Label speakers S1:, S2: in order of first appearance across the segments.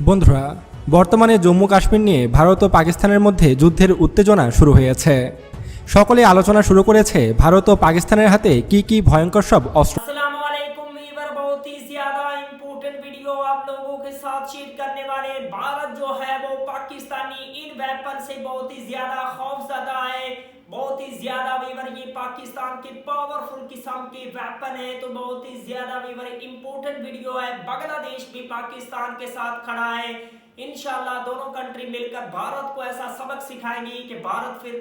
S1: বন্ধুরা, বর্তমানে জম্মু কাশ্মীর নিয়ে ভারত ও পাকিস্তানের মধ্যে যুদ্ধের উত্তেজনা শুরু হয়েছে। সকলে আলোচনা শুরু করেছে ভারত ও পাকিস্তানের হাতে কি ভয়ঙ্কর সব অস্ত্র।
S2: अस्सलाम वालेकुम वीवर, बहुत ही ज्यादा इम्पोर्टेंट वीडियो आप लोगों के साथ शेयर करने वाले। भारत जो है वो पाकिस्तानी इन वेपन से बहुत ही ज्यादा खौफजदा है, बहुत ही ज्यादा वीवर ये पाकिस्तान के पावरफुल किस्म के वेपन है। तो बहुत ही ज्यादा वीवर इम्पोर्टेंट वीडियो है। बांग्लादेश भी पाकिस्तान के साथ खड़ा है। इंशाल्लाह दोनों कंट्री मिलकर भारत को ऐसा सबक सिखाएंगी कि भारत फिर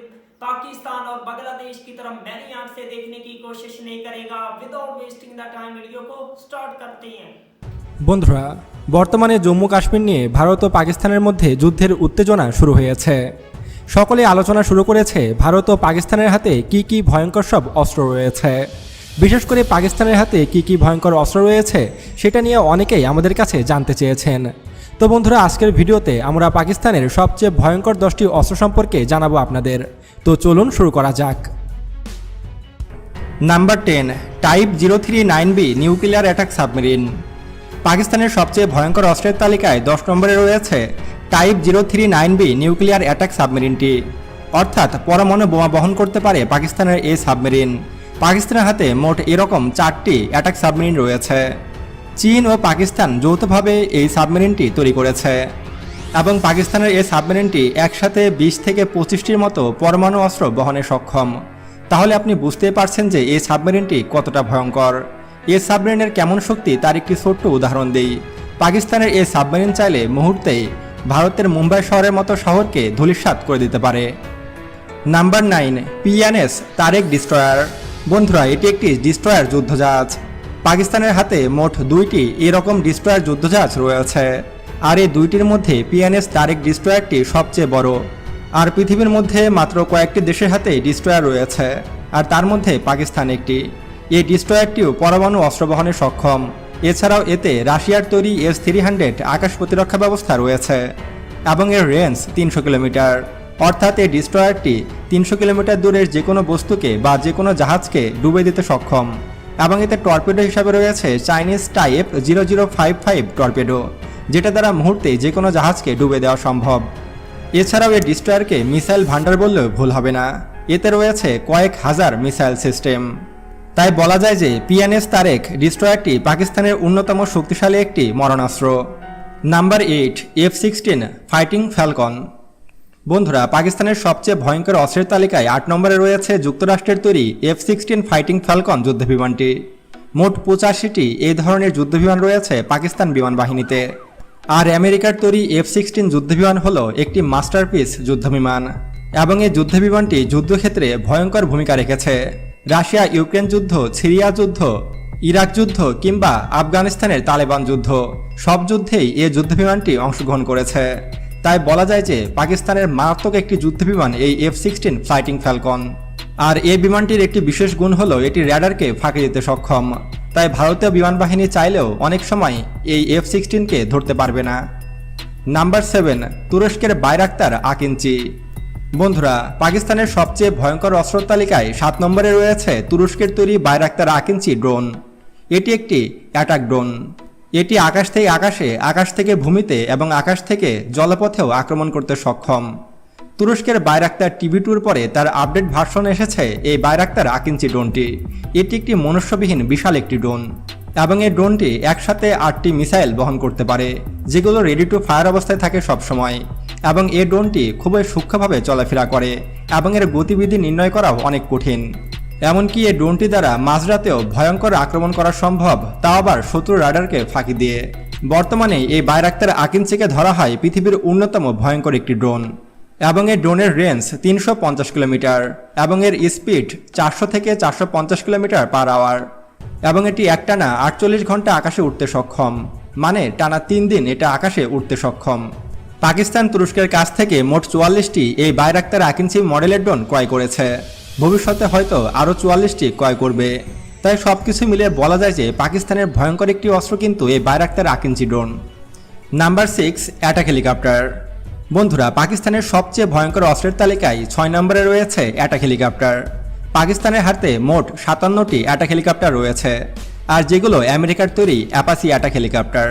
S2: पाकिस्तान और बांग्लादेश की तरफ मैंने आंख से देखने की कोशिश नहीं करेगा। Without wasting the time video को स्टार्ट करते हैं।
S1: বন্ধুরা, বর্তমানে জম্মু কাশ্মীর নিয়ে ভারত ও পাকিস্তানের মধ্যে যুদ্ধের উত্তেজনা শুরু হয়েছে। সকলে আলোচনা শুরু করেছে ভারত ও পাকিস্তানের হাতে কি ভয়ঙ্কর সব অস্ত্র রয়েছে। বিশেষ করে পাকিস্তানের হাতে কি ভয়ঙ্কর অস্ত্র রয়েছে সেটা নিয়ে অনেকেই আমাদের কাছে জানতে চেয়েছেন। তো বন্ধুরা, আজকের ভিডিওতে আমরা পাকিস্তানের সবচেয়ে ভয়ঙ্কর 10টি অস্ত্র সম্পর্কে জানাবো আপনাদের। তো চলুন শুরু করা যাক। Number 10, type 039B nuclear attack submarine. পাকিস্তানের সবচেয়ে ভয়ঙ্কর অস্ত্রের তালিকায় 10 নম্বরে রয়েছে টাইপ 039B নিউক্লিয়ার অ্যাটাক সাবমেরিনটি। অর্থাৎ পরমাণু বোমা বহন করতে পারে পাকিস্তানের এই সাবমেরিন। পাকিস্তানের হাতে মোট এরকম 4টি অ্যাটাক সাবমেরিন রয়েছে। চীন ও পাকিস্তান যৌথভাবে এই সাবমেরিনটি তৈরি করেছে এবং পাকিস্তানের এই সাবমেরিনটি একসাথে 20 থেকে 25টির মতো পরমাণু অস্ত্র বহনে সক্ষম। তাহলে আপনি বুঝতেই পারছেন যে এই সাবমেরিনটি কতটা ভয়ঙ্কর। এই সাবমেরিনের কেমন শক্তি তার একটি ছোট্ট উদাহরণ দিই। পাকিস্তানের এই সাবমেরিন চাইলে মুহূর্তেই ভারতের মুম্বাই শহরের মতো শহরকে ধূলিসাৎ করে দিতে পারে। Number 9, PNS Tariq destroyer. বন্ধুরা, এটি একটি ডিস্ট্রয়ার যুদ্ধজাহাজ। পাকিস্তানের হাতে মোট 2টি এরকম ডিস্ট্রয়ার যুদ্ধজাহাজ রয়েছে। আর এই 2টির মধ্যে PNS তারেক ডিস্ট্রয়ারটি সবচেয়ে বড়। আর পৃথিবীর মধ্যে মাত্র কয়েকটি দেশের হাতে ডিস্ট্রয়ার রয়েছে, আর তার মধ্যে পাকিস্তান একটি। এই ডিস্ট্রয়ারটিও পরমাণু অস্ত্র বহনে সক্ষম। এছাড়াও এতে রাশিয়ার তৈরি S-300 আকাশ প্রতিরক্ষা ব্যবস্থা রয়েছে এবং এর রেঞ্জ 300 কিলোমিটার। অর্থাৎ এই ডিস্ট্রয়ারটি 300 কিলোমিটার দূরের যে কোনো বস্তুকে বা যে কোনো জাহাজকে ডুবে দিতে সক্ষম। এবং এতে টর্পেডো হিসাবে রয়েছে চাইনিজ টাইপ 0055 টর্পেডো, যেটা দ্বারা মুহূর্তে যে কোনো জাহাজকে ডুবে দেওয়া সম্ভব। এছাড়াও এই ডিস্ট্রয়ারকে মিসাইল ভান্ডার বললেও ভুল হবে না। এতে রয়েছে কয়েক হাজার মিসাইল সিস্টেম। তাই বলা যায় যে PNS তারেক ডিস্ট্রয়ারটি পাকিস্তানের অন্যতম শক্তিশালী একটি মরণাস্ত্র। Number 8, F-16 fighting Falcon. বন্ধুরা, পাকিস্তানের সবচেয়ে ভয়ঙ্কর অস্ত্রের তালিকায় 8 নম্বরে রয়েছে যুক্তরাষ্ট্রের তৈরি F-16 ফাইটিং ফ্যালকন যুদ্ধবিমানটি। মোট 85টি এই ধরনের যুদ্ধবিমান রয়েছে পাকিস্তান বিমান বাহিনীতে। আর আমেরিকার তৈরি F-16 যুদ্ধবিমান হলো একটি মাস্টারপিস যুদ্ধবিমান এবং এই যুদ্ধবিমানটি যুদ্ধক্ষেত্রে ভয়ঙ্কর ভূমিকা রেখেছে। রাশিয়া ইউক্রেন যুদ্ধ, সিরিয়া যুদ্ধ, ইরাক যুদ্ধ কিংবা আফগানিস্তানের তালেবান যুদ্ধ, সব যুদ্ধেই এই যুদ্ধবিমানটি অংশগ্রহণ করেছে। তাই বলা যায় যে পাকিস্তানের মারাত্মক একটি যুদ্ধবিমান এই F-16 ফাইটিং ফ্যালকন। আর এই বিমানটির একটি বিশেষ গুণ হলো এটি র্যাডারকে ফাঁকি দিতে সক্ষম। তাই ভারতীয় বিমান বাহিনী চাইলেও অনেক সময় এই F-16কে ধরতে পারবে না। নাম্বার 7, তুরস্কের বাইরাক্তার আকিঞ্চি। বন্ধুরা, পাকিস্তানের সবচেয়ে ভয়ঙ্কর অস্ত্র তালিকায় 7 নম্বরে রয়েছে তুরস্কের তৈরি বাইরাক্তার আকিঞ্চি ড্রোন। এটি একটি অ্যাটাক ড্রোন। এটি আকাশ থেকে আকাশে, আকাশ থেকে ভূমিতে এবং আকাশ থেকে জলপথেও আক্রমণ করতে সক্ষম। তুরস্কের বাইরাক্তার TB2-র পরে তার আপডেট ভার্সন এসেছে এই বাইরাক্তার আকিঞ্চি ড্রোনটি। এটি একটি মনুষ্যবিহীন বিশাল একটি ড্রোন এবং এই ড্রোনটি একসাথে 8টি মিসাইল বহন করতে পারে, যেগুলো রেডি টু ফায়ার অবস্থায় থাকে সবসময়। এবং এই ড্রোনটি খুবই সূক্ষ্মভাবে চলাফেরা করে এবং এর গতিবিধি নির্ণয় করাও অনেক কঠিন। এমনকি এই ড্রোনটি দ্বারা মাঝরাতেও ভয়ঙ্কর আক্রমণ করা সম্ভব, তাও আবার শত্রু রাডারকে ফাঁকি দিয়ে। বর্তমানে এই বাইরাক্তার আকিঞ্চিকে ধরা হয় পৃথিবীর অন্যতম ভয়ঙ্কর একটি ড্রোন এবং এই ড্রোনের রেঞ্জ 350 কিলোমিটার এবং এর স্পিড 400 থেকে 450 কিলোমিটার পার আওয়ার এবং এটি একটানা 48 ঘন্টা আকাশে উঠতে সক্ষম, মানে টানা 3 দিন এটা আকাশে উঠতে সক্ষম। পাকিস্তান তুরস্কের কাছ থেকে মোট 44টি এই বাইরাক্তার আকিঞ্চি মডেলের ড্রোন ক্রয় করেছে। ভবিষ্যতে হয়তো আরও 44টি ক্রয় করবে। তাই সবকিছু মিলিয়ে বলা যায় যে পাকিস্তানের ভয়ঙ্কর একটি অস্ত্র কিন্তু এই Bayraktar Akinci drone. Number 6, attack helicopter. বন্ধুরা, পাকিস্তানের সবচেয়ে ভয়ঙ্কর অস্ত্রের তালিকায় 6 নম্বরে রয়েছে অ্যাটাক হেলিকপ্টার। পাকিস্তানের হাতে মোট 57টি অ্যাটাক হেলিকপ্টার রয়েছে, আর যেগুলো আমেরিকার তৈরি অ্যাপাচি অ্যাটাক হেলিকপ্টার।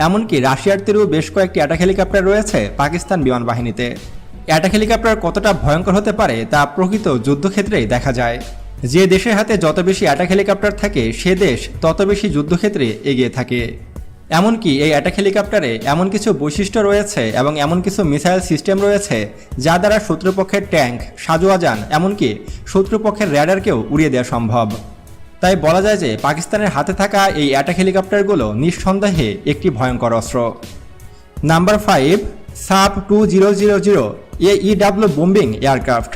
S1: এমনকি রাশিয়ার তীরেও বেশ কয়েকটি অ্যাটাক হেলিকপ্টার রয়েছে পাকিস্তান বিমান বাহিনীতে। অ্যাটাক হেলিকপ্টার কতটা ভয়ঙ্কর হতে পারে তা প্রকৃত যুদ্ধক্ষেত্রেই দেখা যায়। যে দেশের হাতে যত বেশি অ্যাটাক হেলিকপ্টার থাকে সে দেশ তত বেশি যুদ্ধক্ষেত্রে এগিয়ে থাকে। এমনকি এই অ্যাটাক হেলিকপ্টারে এমন কিছু বৈশিষ্ট্য রয়েছে এবং এমন কিছু মিসাইল সিস্টেম রয়েছে যা দ্বারা শত্রুপক্ষের ট্যাঙ্ক, সাজোয়াজান, এমনকি শত্রুপক্ষের র্যাডারকেও উড়িয়ে দেওয়া সম্ভব। তাই বলা যায় যে পাকিস্তানের হাতে থাকা এই অ্যাটাক হেলিকপ্টারগুলো নিঃসন্দেহে একটি ভয়ঙ্কর অস্ত্র। নাম্বার 5, সাপ 2000 AEW বোম্বিং এয়ারক্রাফট।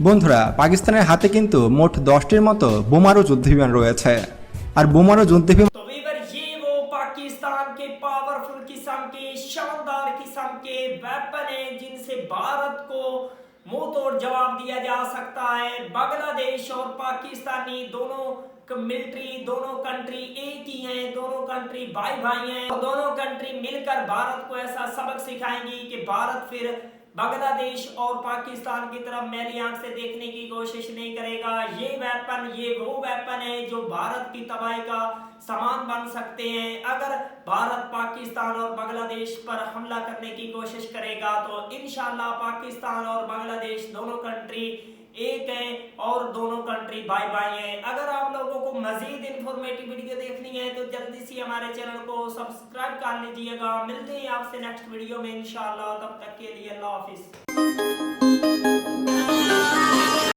S1: বন্ধুরা, পাকিস্তানের হাতে কিন্তু মোট 10টির মতো বোমারু যুদ্ধবিমান রয়েছে। আর বোমারু যুদ্ধবিমান
S2: तो वीवर ये वो पाकिस्तान के पावरफुल किस्म के शानदार किस्म के वेपन है जिनसे भारत को मुंह तोड़ जवाब दिया जा सकता है। बांग्लादेश और पाकिस्तानी दोनों मिलिट्री, दोनों कंट्री एक ही हैं, दोनों कंट्री भाई भाई हैं और दोनों कंट्री मिलकर भारत को ऐसा सबक सिखाएंगी कि भारत फिर बांग्लादेश और पाकिस्तान की तरफ मैली आंख से देखने की कोशिश नहीं करेगा। ये वेपन, ये वो वेपन है जो भारत की तबाही का सामान बन सकते हैं। अगर भारत पाकिस्तान और बांग्लादेश पर हमला करने की कोशिश करेगा तो इंशाल्लाह पाकिस्तान और बांग्लादेश दोनों कंट्री एक है और दोनों कंट्री भाई भाई हैं। अगर आप लोगों को मजीद इंफॉर्मेटिव वीडियो देखनी है तो जल्दी से हमारे चैनल को सब्सक्राइब कर लीजिएगा। मिलते हैं आपसे नेक्स्ट वीडियो में इंशाल्लाह, तब तक के लिए अल्लाह हाफिज।